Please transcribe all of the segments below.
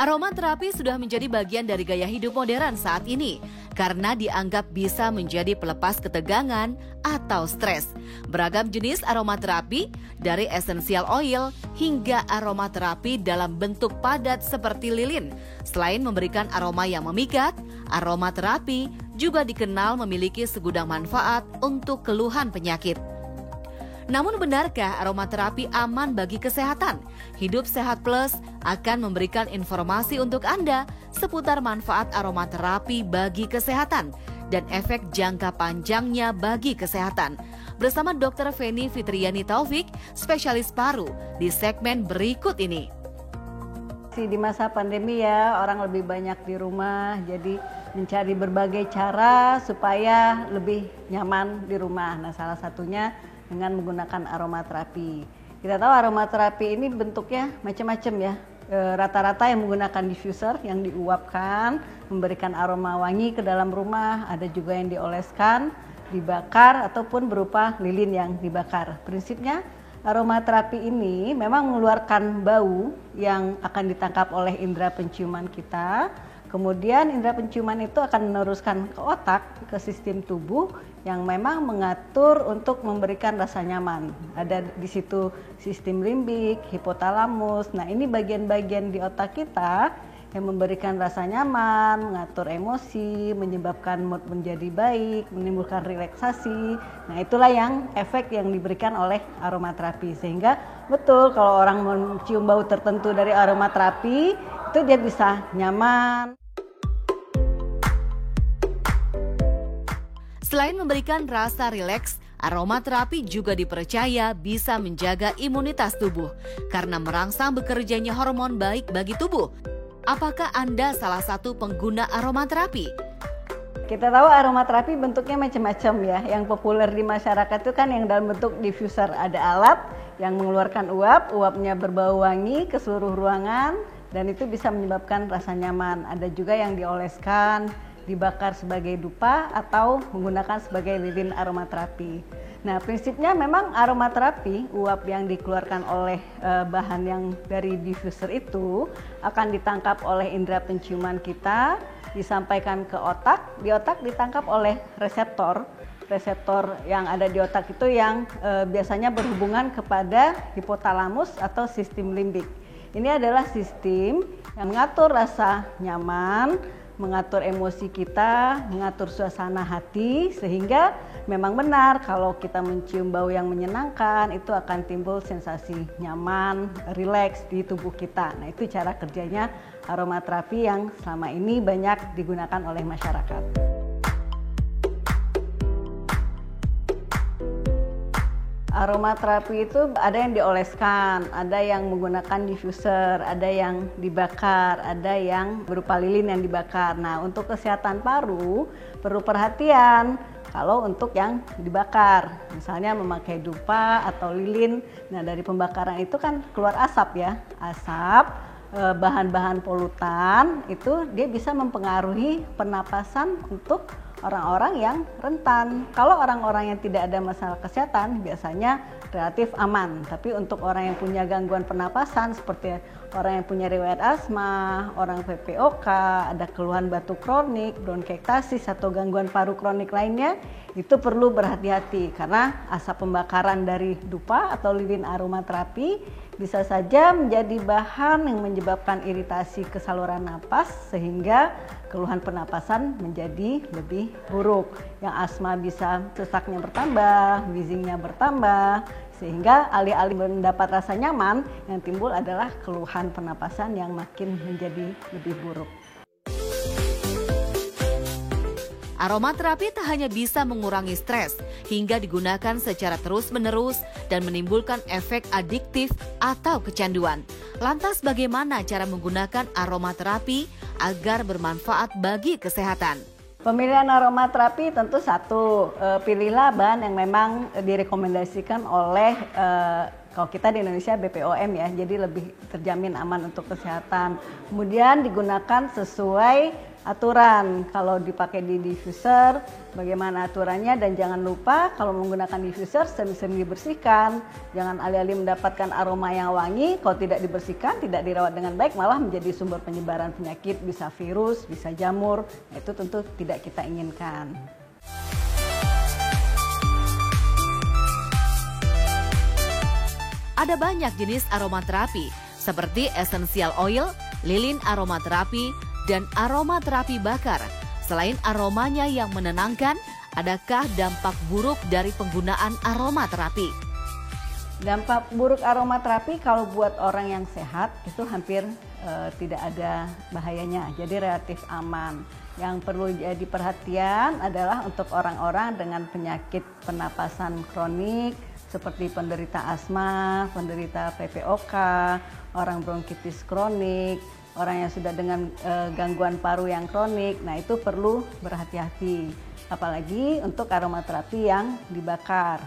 Aromaterapi sudah menjadi bagian dari gaya hidup modern saat ini karena dianggap bisa menjadi pelepas ketegangan atau stres. Beragam jenis aromaterapi dari essential oil hingga aromaterapi dalam bentuk padat seperti lilin. Selain memberikan aroma yang memikat, aromaterapi juga dikenal memiliki segudang manfaat untuk keluhan penyakit. Namun benarkah aromaterapi aman bagi kesehatan? Hidup Sehat Plus akan memberikan informasi untuk Anda seputar manfaat aromaterapi bagi kesehatan dan efek jangka panjangnya bagi kesehatan. Bersama Dr. Feni Fitriani Taufik, spesialis paru, di segmen berikut ini. Di masa pandemi ya, orang lebih banyak di rumah, jadi mencari berbagai cara supaya lebih nyaman di rumah. Nah, salah satunya dengan menggunakan aromaterapi. Kita tahu aromaterapi ini bentuknya macam-macam ya. Rata-rata yang menggunakan diffuser yang diuapkan, memberikan aroma wangi ke dalam rumah, ada juga yang dioleskan, dibakar ataupun berupa lilin yang dibakar. Prinsipnya aromaterapi ini memang mengeluarkan bau yang akan ditangkap oleh indera penciuman kita. Kemudian indera penciuman itu akan meneruskan ke otak, ke sistem tubuh yang memang mengatur untuk memberikan rasa nyaman. Ada di situ sistem limbik, hipotalamus. Nah, ini bagian-bagian di otak kita yang memberikan rasa nyaman, mengatur emosi, menyebabkan mood menjadi baik, menimbulkan relaksasi. Nah, itulah yang efek yang diberikan oleh aromaterapi. Sehingga betul kalau orang mencium bau tertentu dari aromaterapi, itu dia bisa nyaman. Selain memberikan rasa rileks, aromaterapi juga dipercaya bisa menjaga imunitas tubuh karena merangsang bekerjanya hormon baik bagi tubuh. Apakah Anda salah satu pengguna aromaterapi? Kita tahu aromaterapi bentuknya macam-macam ya. Yang populer di masyarakat itu kan yang dalam bentuk diffuser. Ada alat yang mengeluarkan uap, uapnya berbau wangi ke seluruh ruangan dan itu bisa menyebabkan rasa nyaman. Ada juga yang dioleskan, dibakar sebagai dupa atau menggunakan sebagai lilin aromaterapi. Nah, prinsipnya memang aromaterapi, uap yang dikeluarkan oleh bahan yang dari diffuser itu akan ditangkap oleh indera penciuman kita, disampaikan ke otak. Di otak ditangkap oleh reseptor yang ada di otak itu yang biasanya berhubungan kepada hipotalamus atau sistem limbik. Ini adalah sistem yang mengatur rasa nyaman, mengatur emosi kita, mengatur suasana hati, sehingga memang benar kalau kita mencium bau yang menyenangkan itu akan timbul sensasi nyaman, rileks di tubuh kita. Nah, itu cara kerjanya aromaterapi yang selama ini banyak digunakan oleh masyarakat. Aromaterapi itu ada yang dioleskan, ada yang menggunakan diffuser, ada yang dibakar, ada yang berupa lilin yang dibakar. Nah, untuk kesehatan paru perlu perhatian kalau untuk yang dibakar, misalnya memakai dupa atau lilin. Nah, dari pembakaran itu kan keluar asap ya, asap, bahan-bahan polutan itu dia bisa mempengaruhi pernapasan untuk orang-orang yang rentan. Kalau orang-orang yang tidak ada masalah kesehatan biasanya relatif aman. Tapi untuk orang yang punya gangguan pernapasan seperti orang yang punya riwayat asma, orang PPOK, ada keluhan batuk kronik, bronkiektasis atau gangguan paru kronik lainnya, itu perlu berhati-hati karena asap pembakaran dari dupa atau lilin aromaterapi bisa saja menjadi bahan yang menyebabkan iritasi ke saluran napas sehingga keluhan pernapasan menjadi lebih buruk. Yang asma bisa sesaknya bertambah, wheezingnya bertambah, sehingga alih-alih mendapat rasa nyaman, yang timbul adalah keluhan pernapasan yang makin menjadi lebih buruk. Aromaterapi tak hanya bisa mengurangi stres, hingga digunakan secara terus-menerus dan menimbulkan efek adiktif atau kecanduan. Lantas bagaimana cara menggunakan aromaterapi agar bermanfaat bagi kesehatan? Pemilihan aromaterapi tentu satu, pilihlah bahan yang memang direkomendasikan oleh kalau kita di Indonesia BPOM ya, jadi lebih terjamin aman untuk kesehatan. Kemudian digunakan sesuai aturan kalau dipakai di diffuser, bagaimana aturannya, dan jangan lupa kalau menggunakan diffuser sering-sering dibersihkan. Jangan alih-alih mendapatkan aroma yang wangi, kalau tidak dibersihkan, tidak dirawat dengan baik, malah menjadi sumber penyebaran penyakit, bisa virus, bisa jamur. Itu tentu tidak kita inginkan. Ada banyak jenis aromaterapi seperti essential oil, lilin aromaterapi, dan aromaterapi bakar. Selain aromanya yang menenangkan, adakah dampak buruk dari penggunaan aromaterapi? Dampak buruk aromaterapi kalau buat orang yang sehat itu hampir tidak ada bahayanya, jadi relatif aman. Yang perlu jadi perhatian adalah untuk orang-orang dengan penyakit pernapasan kronik seperti penderita asma, penderita PPOK, orang bronkitis kronik, orang yang sudah dengan gangguan paru yang kronik. Nah, itu perlu berhati-hati. Apalagi untuk aromaterapi yang dibakar,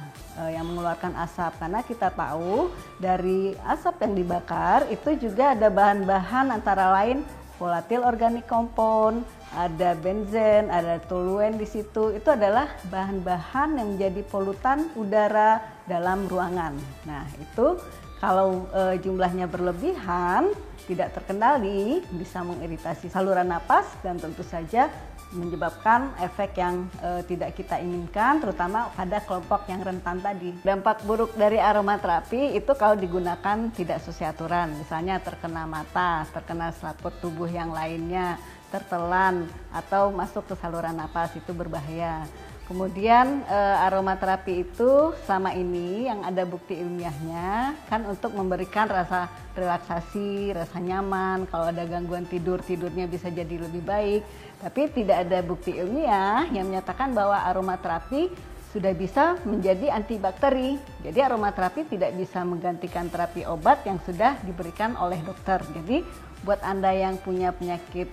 yang mengeluarkan asap. Karena kita tahu dari asap yang dibakar itu juga ada bahan-bahan antara lain volatil organic compound, ada benzen, ada toluen di situ. Itu adalah bahan-bahan yang menjadi polutan udara dalam ruangan. Nah, itu kalau jumlahnya berlebihan, tidak terkendali, bisa mengiritasi saluran napas dan tentu saja menyebabkan efek yang tidak kita inginkan, terutama pada kelompok yang rentan tadi. Dampak buruk dari aromaterapi itu kalau digunakan tidak sesuai aturan, misalnya terkena mata, terkena selaput tubuh yang lainnya, tertelan, atau masuk ke saluran napas, itu berbahaya. Kemudian aromaterapi itu selama ini yang ada bukti ilmiahnya kan untuk memberikan rasa relaksasi, rasa nyaman, kalau ada gangguan tidurnya bisa jadi lebih baik. Tapi tidak ada bukti ilmiah yang menyatakan bahwa aromaterapi sudah bisa menjadi antibakteri. Jadi aromaterapi tidak bisa menggantikan terapi obat yang sudah diberikan oleh dokter. Jadi buat Anda yang punya penyakit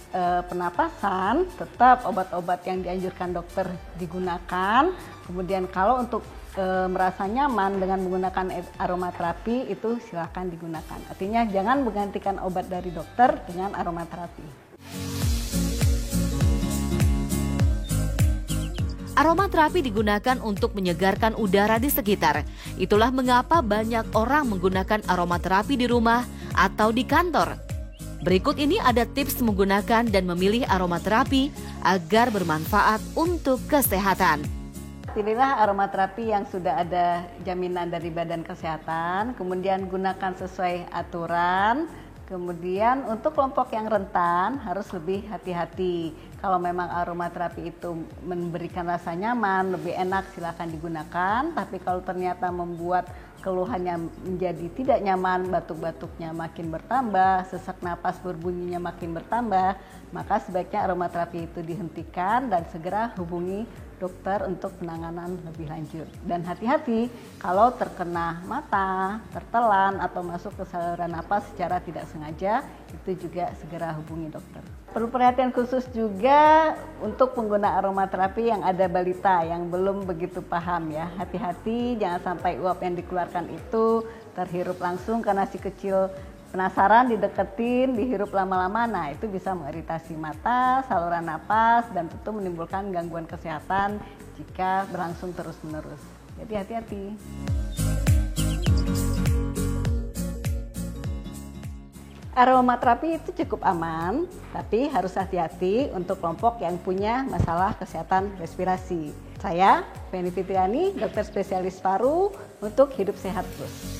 pernapasan, tetap obat-obat yang dianjurkan dokter digunakan. Kemudian kalau untuk merasa nyaman dengan menggunakan aromaterapi, itu silakan digunakan. Artinya jangan menggantikan obat dari dokter dengan aromaterapi. Aromaterapi digunakan untuk menyegarkan udara di sekitar. Itulah mengapa banyak orang menggunakan aromaterapi di rumah atau di kantor. Berikut ini ada tips menggunakan dan memilih aromaterapi agar bermanfaat untuk kesehatan. Pilihlah aromaterapi yang sudah ada jaminan dari Badan Kesehatan, kemudian gunakan sesuai aturan. Kemudian untuk kelompok yang rentan harus lebih hati-hati. Kalau memang aromaterapi itu memberikan rasa nyaman, lebih enak, silakan digunakan. Tapi kalau ternyata membuat keluhannya menjadi tidak nyaman, batuk-batuknya makin bertambah, sesak napas berbunyinya makin bertambah, maka sebaiknya aromaterapi itu dihentikan dan segera hubungi dokter untuk penanganan lebih lanjut. Dan hati-hati kalau terkena mata, tertelan, atau masuk ke saluran napas secara tidak sengaja, itu juga segera hubungi dokter. Perlu perhatian khusus juga untuk pengguna aromaterapi yang ada balita yang belum begitu paham ya. Hati-hati jangan sampai uap yang dikeluarkan itu terhirup langsung karena si kecil penasaran, dideketin, dihirup lama-lama, nah itu bisa mengiritasi mata, saluran napas, dan tentu menimbulkan gangguan kesehatan jika berlangsung terus-menerus. Jadi hati-hati. Aromaterapi itu cukup aman, tapi harus hati-hati untuk kelompok yang punya masalah kesehatan respirasi. Saya, Feni Fitriani, dokter spesialis paru untuk Hidup Sehat Plus.